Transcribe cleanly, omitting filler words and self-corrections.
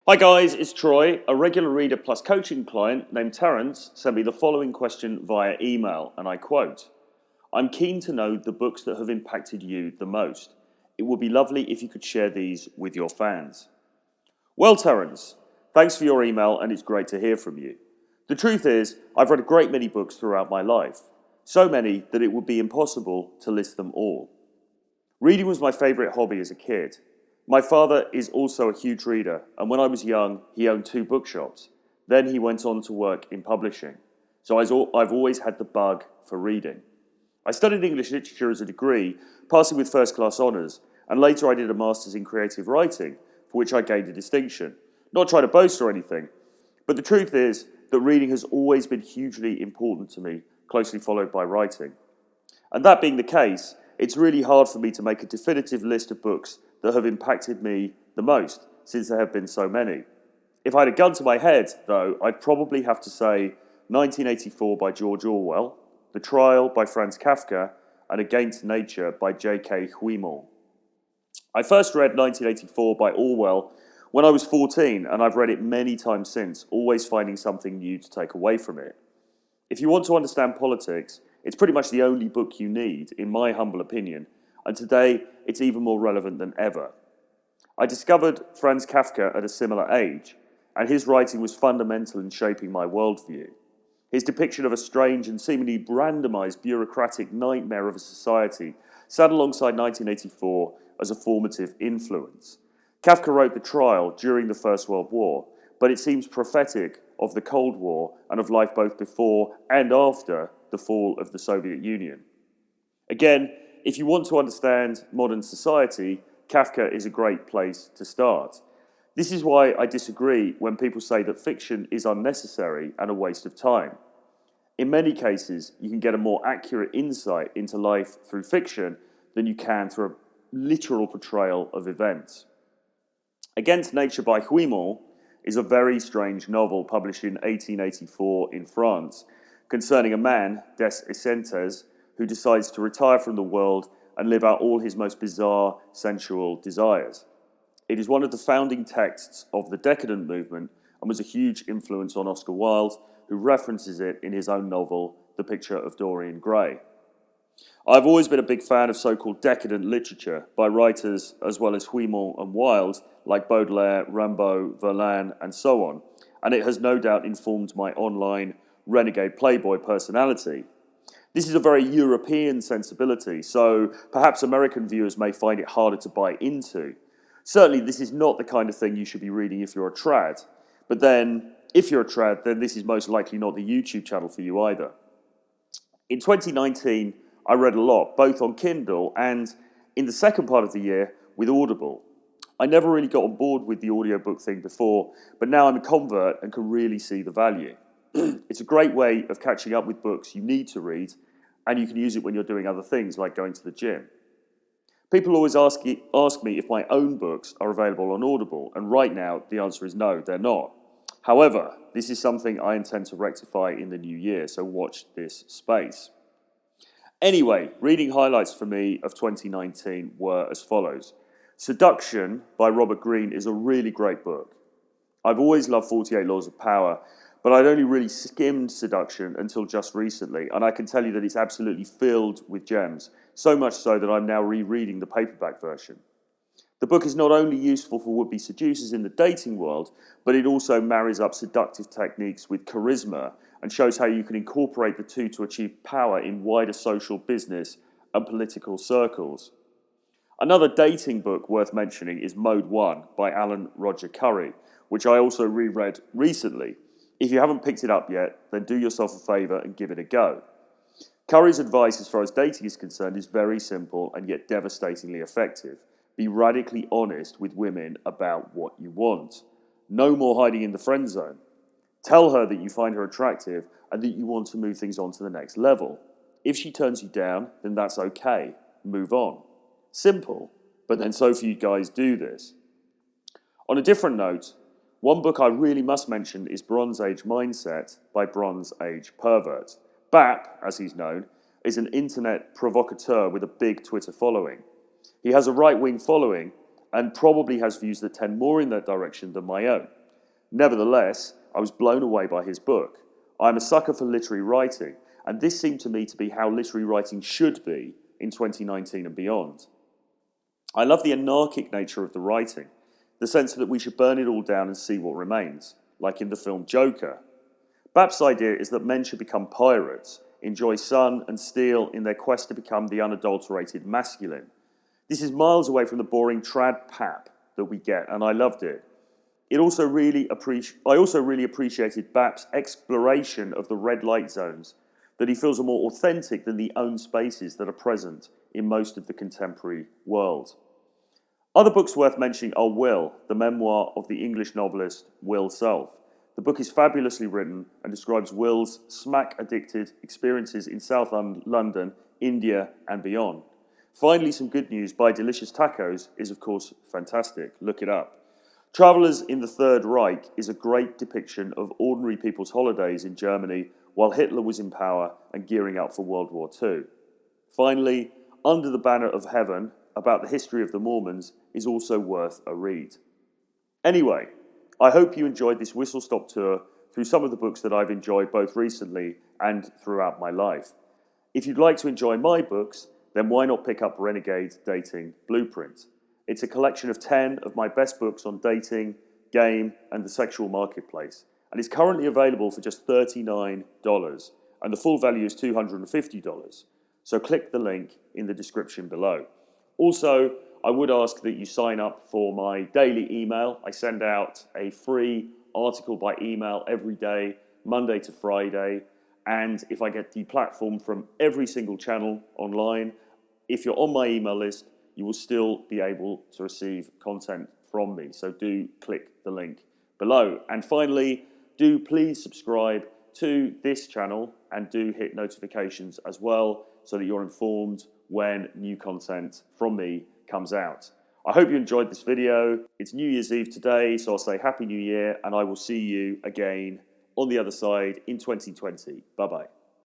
Hi guys, it's Troy. A regular reader plus coaching client named Terence sent me the following question via email, and I quote, "I'm keen to know the books that have impacted you the most. It would be lovely if you could share these with your fans." Well, Terence, thanks for your email and it's great to hear from you. The truth is, I've read a great many books throughout my life. So many that it would be impossible to list them all. Reading was my favourite hobby as a kid. My father is also a huge reader, and when I was young, he owned 2 bookshops. Then he went on to work in publishing. So I've always had the bug for reading. I studied English literature as a degree, passing with first-class honours, and later I did a master's in creative writing, for which I gained a distinction. Not trying to boast or anything, but the truth is that reading has always been hugely important to me, closely followed by writing. And that being the case, it's really hard for me to make a definitive list of books that have impacted me the most, since there have been so many. If I had a gun to my head, though, I'd probably have to say 1984 by George Orwell, The Trial by Franz Kafka, and Against Nature by J.K. Huimont. I first read 1984 by Orwell when I was 14, and I've read it many times since, always finding something new to take away from it. If you want to understand politics, it's pretty much the only book you need, in my humble opinion, and today it's even more relevant than ever. I discovered Franz Kafka at a similar age, and his writing was fundamental in shaping my worldview. His depiction of a strange and seemingly randomized bureaucratic nightmare of a society sat alongside 1984 as a formative influence. Kafka wrote The Trial during the First World War, but it seems prophetic of the Cold War and of life both before and after the fall of the Soviet Union. Again, if you want to understand modern society, Kafka is a great place to start. This is why I disagree when people say that fiction is unnecessary and a waste of time. In many cases, you can get a more accurate insight into life through fiction than you can through a literal portrayal of events. Against Nature by Huimont is a very strange novel published in 1884 in France concerning a man, Des Essentes, who decides to retire from the world and live out all his most bizarre sensual desires. It is one of the founding texts of the decadent movement and was a huge influence on Oscar Wilde, who references it in his own novel, The Picture of Dorian Gray. I've always been a big fan of so-called decadent literature by writers as well as Huimont and Wilde, like Baudelaire, Rimbaud, Verlaine, and so on, and it has no doubt informed my online renegade playboy personality. This is a very European sensibility, so perhaps American viewers may find it harder to buy into. Certainly, this is not the kind of thing you should be reading if you're a trad. But then, if you're a trad, then this is most likely not the YouTube channel for you either. In 2019, I read a lot, both on Kindle and, in the second part of the year, with Audible. I never really got on board with the audiobook thing before, but now I'm a convert and can really see the value. It's a great way of catching up with books you need to read, and you can use it when you're doing other things, like going to the gym. People always ask me if my own books are available on Audible, and right now the answer is no, they're not. However, this is something I intend to rectify in the new year, so watch this space. Anyway, reading highlights for me of 2019 were as follows. Seduction by Robert Greene is a really great book. I've always loved 48 Laws of Power, but I'd only really skimmed Seduction until just recently, and I can tell you that it's absolutely filled with gems, so much so that I'm now rereading the paperback version. The book is not only useful for would-be seducers in the dating world, but it also marries up seductive techniques with charisma and shows how you can incorporate the two to achieve power in wider social, business, and political circles. Another dating book worth mentioning is Mode 1 by Alan Roger Curry, which I also reread recently. If you haven't picked it up yet, then do yourself a favour and give it a go. Curry's advice as far as dating is concerned is very simple and yet devastatingly effective. Be radically honest with women about what you want. No more hiding in the friend zone. Tell her that you find her attractive and that you want to move things on to the next level. If she turns you down, then that's okay. Move on. Simple, but then so few guys do this. On a different note, one book I really must mention is Bronze Age Mindset by Bronze Age Pervert. Bap, as he's known, is an internet provocateur with a big Twitter following. He has a right-wing following and probably has views that tend more in that direction than my own. Nevertheless, I was blown away by his book. I am a sucker for literary writing, and this seemed to me to be how literary writing should be in 2019 and beyond. I love the anarchic nature of the writing, the sense that we should burn it all down and see what remains, like in the film Joker. Bap's idea is that men should become pirates, enjoy sun and steel in their quest to become the unadulterated masculine. This is miles away from the boring trad pap that we get, and I loved it. I also really appreciated Bap's exploration of the red light zones, that he feels are more authentic than the own spaces that are present in most of the contemporary world. Other books worth mentioning are Will, the memoir of the English novelist Will Self. The book is fabulously written and describes Will's smack-addicted experiences in South London, India, and beyond. Finally, some good news by Delicious Tacos is, of course, fantastic. Look it up. Travellers in the Third Reich is a great depiction of ordinary people's holidays in Germany while Hitler was in power and gearing up for World War II. Finally, Under the Banner of Heaven, about the history of the Mormons, is also worth a read. Anyway, I hope you enjoyed this whistle-stop tour through some of the books that I've enjoyed both recently and throughout my life. If you'd like to enjoy my books, then why not pick up Renegade Dating Blueprint? It's a collection of 10 of my best books on dating, game, and the sexual marketplace, and it's currently available for just $39, and the full value is $250. So click the link in the description below. Also, I would ask that you sign up for my daily email. I send out a free article by email every day, Monday to Friday. And if I get deplatformed from every single channel online, if you're on my email list, you will still be able to receive content from me. So do click the link below. And finally, do please subscribe to this channel and do hit notifications as well so that you're informed when new content from me comes out. I hope you enjoyed this video. It's New Year's Eve today, so I'll say Happy New Year, and I will see you again on the other side in 2020. Bye-bye.